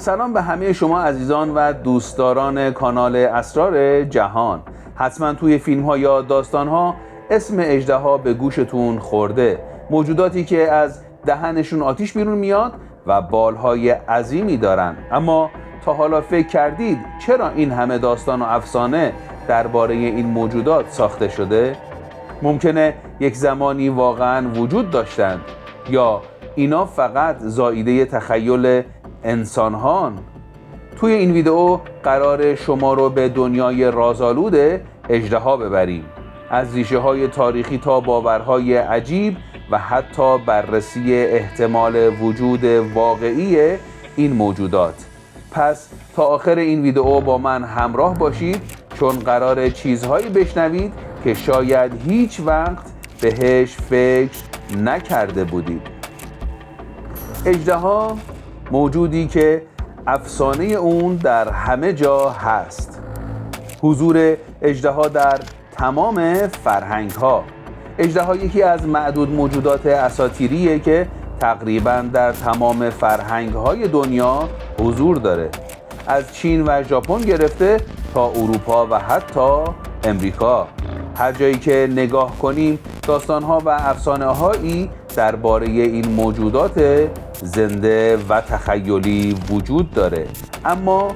سلام به همه شما عزیزان و دوستداران کانال اسرار جهان. حتما توی فیلم ها یا داستان ها اسم اژدها به گوشتون خورده. موجوداتی که از دهنشون آتیش بیرون میاد و بالهای عظیمی دارن. اما تا حالا فکر کردید چرا این همه داستان و افسانه درباره این موجودات ساخته شده؟ ممکنه یک زمانی واقعا وجود داشتند یا اینا فقط زائیده تخیل انسان‌هان؟ توی این ویدئو قرار شما رو به دنیای رازآلود اژدها ببریم، از ریشه‌های تاریخی تا باورهای عجیب و حتی بررسی احتمال وجود واقعی این موجودات. پس تا آخر این ویدئو با من همراه باشید، چون قرار چیزهایی بشنوید که شاید هیچ وقت بهش فکر نکرده بودید. اژدها موجودی که افسانه اون در همه جا هست. حضور اژدها در تمام فرهنگ ها. اژدها یکی از معدود موجودات اساطیریه که تقریبا در تمام فرهنگ های دنیا حضور داره، از چین و ژاپن گرفته تا اروپا و حتی امریکا. هر جایی که نگاه کنیم داستان ها و افسانه هایی درباره این موجودات زنده و تخیلی وجود داره. اما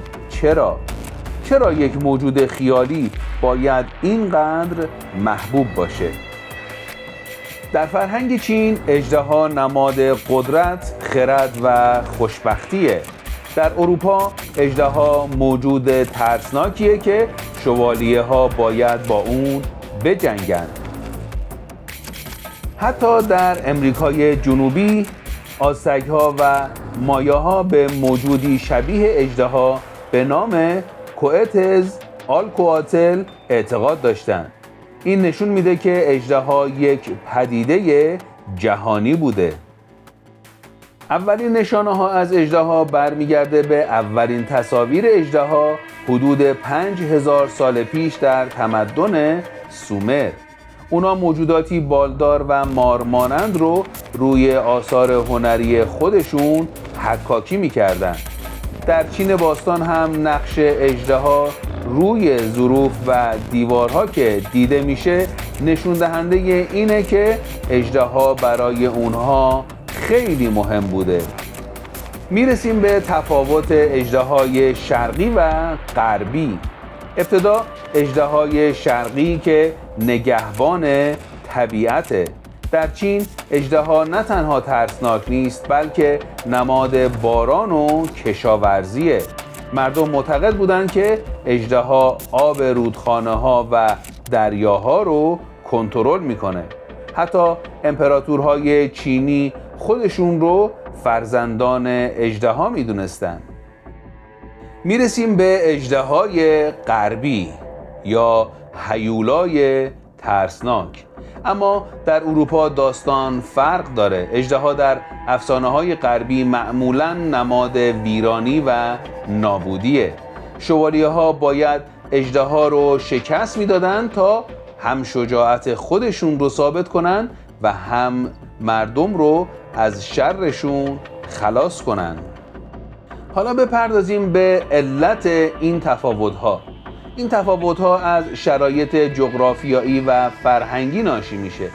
چرا یک موجود خیالی باید اینقدر محبوب باشه؟ در فرهنگ چین اژدها نماد قدرت، خرد و خوشبختیه. در اروپا اژدها موجود ترسناکیه که شوالیه ها باید با اون بجنگند. حتی در امریکای جنوبی آزتک ها و مایا ها به موجودی شبیه اژدها به نام کوئتل‌آلکوآتل اعتقاد داشتند. این نشون میده که اژدها یک پدیده جهانی بوده. اولین نشانه ها از اژدها برمیگرده به اولین تصاویر اژدها حدود 5000 سال پیش در تمدن سومر. اونا موجوداتی بالدار و مارمانند رو روی آثار هنری خودشون حکاکی میکردن. در چین باستان هم نقش اژدها روی ظروف و دیوارها که دیده میشه نشون دهنده اینه که اژدها برای اونها خیلی مهم بوده. میرسیم به تفاوت اژدهای شرقی و غربی. ابتدا اژدهای شرقی که نگهبان طبیعته. در چین اژدها نه تنها ترسناک نیست بلکه نماد باران و کشاورزیه. مردم معتقد بودند که اژدها آب رودخانه ها و دریاها رو کنترل میکنه. حتی امپراتورهای چینی خودشون رو فرزندان اژدها میدونستن. میرسیم به اژدهای غربی یا هیولای ترسناک. اما در اروپا داستان فرق داره. اژدها در افسانه‌های غربی معمولاً نماد ویرانی و نابودیه. شوالیه‌ها باید اژدها رو شکست میدادن تا هم شجاعت خودشون رو ثابت کنن و هم مردم رو از شرشون خلاص کنن. حالا بپردازیم به علت این تفاوت‌ها. این تفاوت‌ها از شرایط جغرافیایی و فرهنگی ناشی میشه.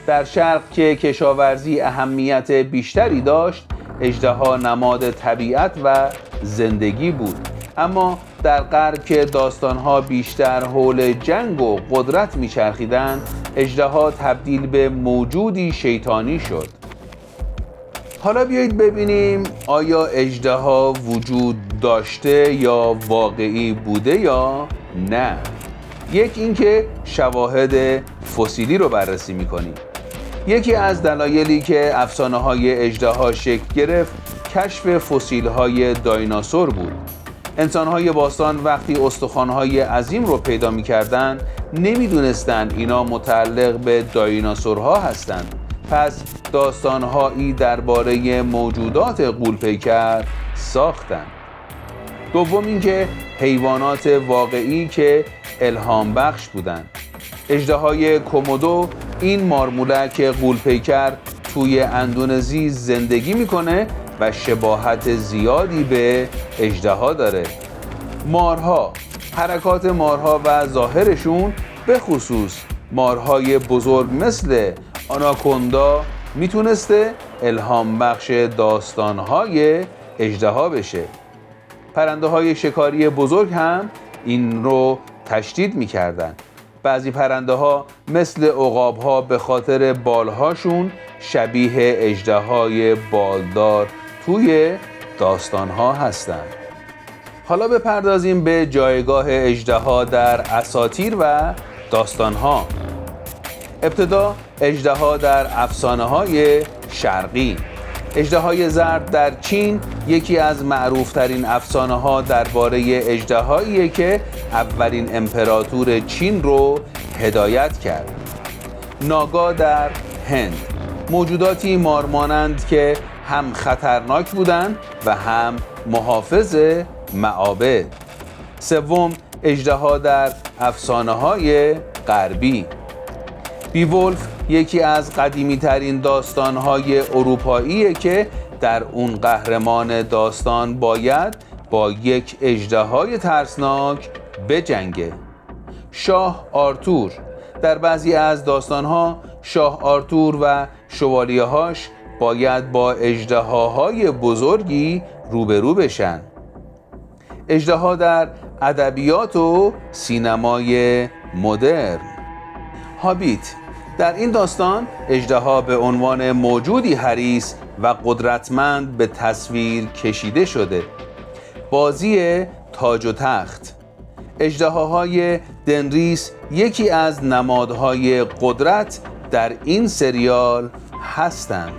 در شرق که کشاورزی اهمیت بیشتری داشت، اژدها نماد طبیعت و زندگی بود. اما در غرب که داستان‌ها بیشتر حول جنگ و قدرت میچرخیدند، اژدها تبدیل به موجودی شیطانی شد. حالا بیایید ببینیم آیا اژدها وجود داشته یا واقعی بوده یا نه. یک اینکه شواهد فسیلی رو بررسی می‌کنیم. یکی از دلایلی که افسانه‌های اژدها شکل گرفت کشف فسیل‌های دایناسور بود. انسان‌های باستان وقتی استخوان‌های عظیم رو پیدا می‌کردند نمی‌دونستند اینا متعلق به دایناسورها هستند. پس داستان‌هایی درباره موجودات غول‌پیکر ساختند. دوم اینکه حیوانات واقعی که الهام بخش بودند. اژدهای کومودو، این مارمولک غول‌پیکر توی اندونزی زندگی میکنه و شباهت زیادی به اژدها داره. مارها، حرکات مارها و ظاهرشون به خصوص مارهای بزرگ مثل آناکوندا میتونسته الهام بخش داستانهای اژدها بشه. پرنده های شکاری بزرگ هم این رو تشدید میکردن. بعضی پرنده ها مثل عقاب ها به خاطر بالهاشون شبیه اژدهای بالدار توی داستان ها هستن. حالا بپردازیم به جایگاه اژدها در اساطیر و داستان ها. ابتدا اژدها در افسانه های شرقی. اژدهای زرد در چین یکی از معروفترین افسانه ها درباره اژدهاییه که اولین امپراتور چین رو هدایت کرد. ناگا در هند، موجوداتی مارمانند که هم خطرناک بودند و هم محافظ معابد. سوم، اژدها در افسانه های غربی. بیولف یکی از قدیمی ترین داستان های اروپاییه که در اون قهرمان داستان باید با یک اژدهای ترسناک بجنگه. شاه آرتور، در بعضی از داستان ها شاه آرتور و شوالیه‌هاش باید با اژدهاهای بزرگی روبرو بشن. اژدها در ادبیات و سینمای مدرن. هابیت، در این داستان اژدها به عنوان موجودی حریص و قدرتمند به تصویر کشیده شده. بازی تاج و تخت. اژدهاهای دنریس یکی از نمادهای قدرت در این سریال هستند.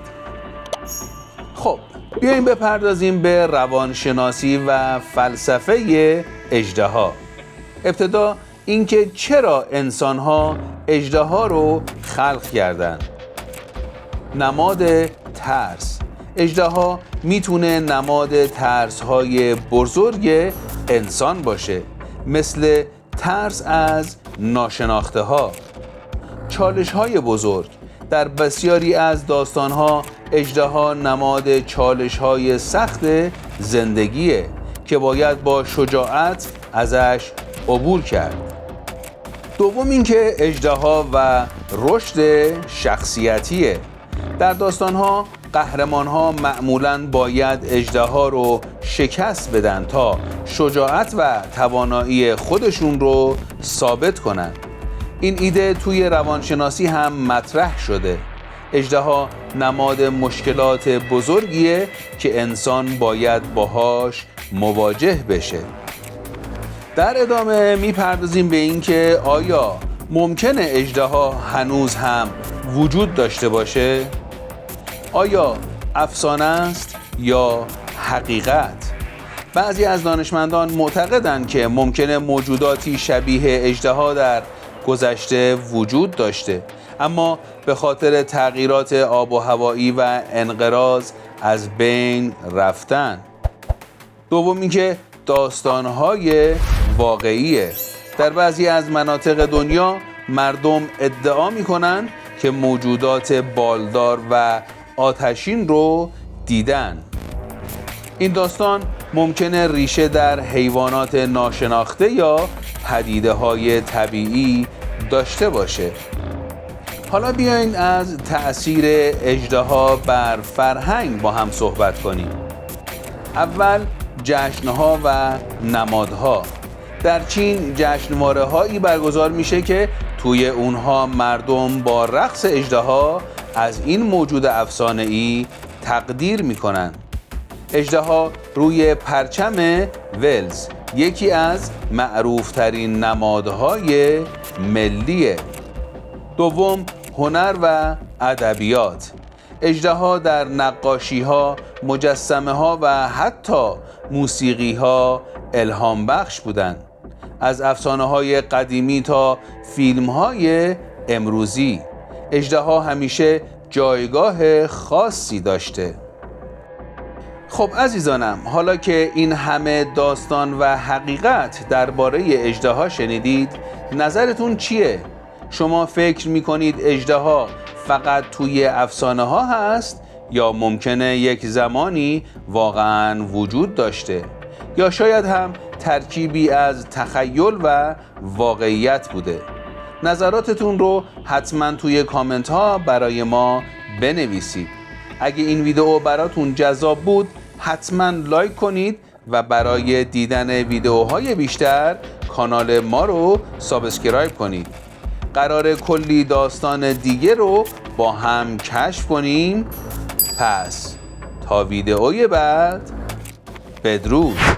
خب بیاییم بپردازیم به روانشناسی و فلسفه اژدها. ابتدا اینکه چرا انسان‌ها اژدها رو خلق کردند. نماد ترس. اژدها میتونه نماد ترس‌های بزرگ انسان باشه، مثل ترس از ناشناخته‌ها. چالش‌های بزرگ. در بسیاری از داستان‌ها اژدها نماد چالش‌های سخت زندگیه که باید با شجاعت ازش عبور کرد. دوم اینکه اژدها و رشد شخصیتیه. در داستان‌ها قهرمان‌ها معمولاً باید اژدها رو شکست بدن تا شجاعت و توانایی خودشون رو ثابت کنن. این ایده توی روانشناسی هم مطرح شده. اژدها نماد مشکلات بزرگیه که انسان باید باهاش مواجه بشه. در ادامه میپردازیم به این که آیا ممکنه اژدها هنوز هم وجود داشته باشه؟ آیا افسانه است یا حقیقت؟ بعضی از دانشمندان معتقدند که ممکنه موجوداتی شبیه اژدها در گذشته وجود داشته، اما به خاطر تغییرات آب و هوایی و انقراض از بین رفتن. دوم اینکه داستان‌های واقعیه. در بعضی از مناطق دنیا مردم ادعا می‌کنند که موجودات بالدار و آتشین رو دیدن. این داستان ممکنه ریشه در حیوانات ناشناخته یا پدیده‌های طبیعی داشته باشه. حالا بیاین از تأثیر اژدها بر فرهنگ با هم صحبت کنیم. اول جشن‌ها و نمادها. در چین جشنواره‌هایی برگزار میشه که توی اونها مردم با رقص اژدها از این موجود افسانه‌ای تقدیر میکنن. اژدها روی پرچم ولز یکی از معروفترین نمادهای ملیه. دوم، هنر و ادبیات. اژدها در نقاشی‌ها، مجسمه‌ها و حتی موسیقی‌ها الهام بخش بودند. از افسانه‌های قدیمی تا فیلم‌های امروزی، اژدها همیشه جایگاه خاصی داشته. خب عزیزانم، حالا که این همه داستان و حقیقت درباره اژدها شنیدید، نظرتون چیه؟ شما فکر می‌کنید اژدها فقط توی افسانه‌ها هست یا ممکنه یک زمانی واقعاً وجود داشته، یا شاید هم ترکیبی از تخیل و واقعیت بوده. نظراتتون رو حتما توی کامنت ها برای ما بنویسید. اگه این ویدیو براتون جذاب بود حتما لایک کنید و برای دیدن ویدیوهای بیشتر کانال ما رو سابسکرایب کنید. قرار کلی داستان دیگه رو با هم کشف کنیم. پس تا ویدیوی بعد، بدرود.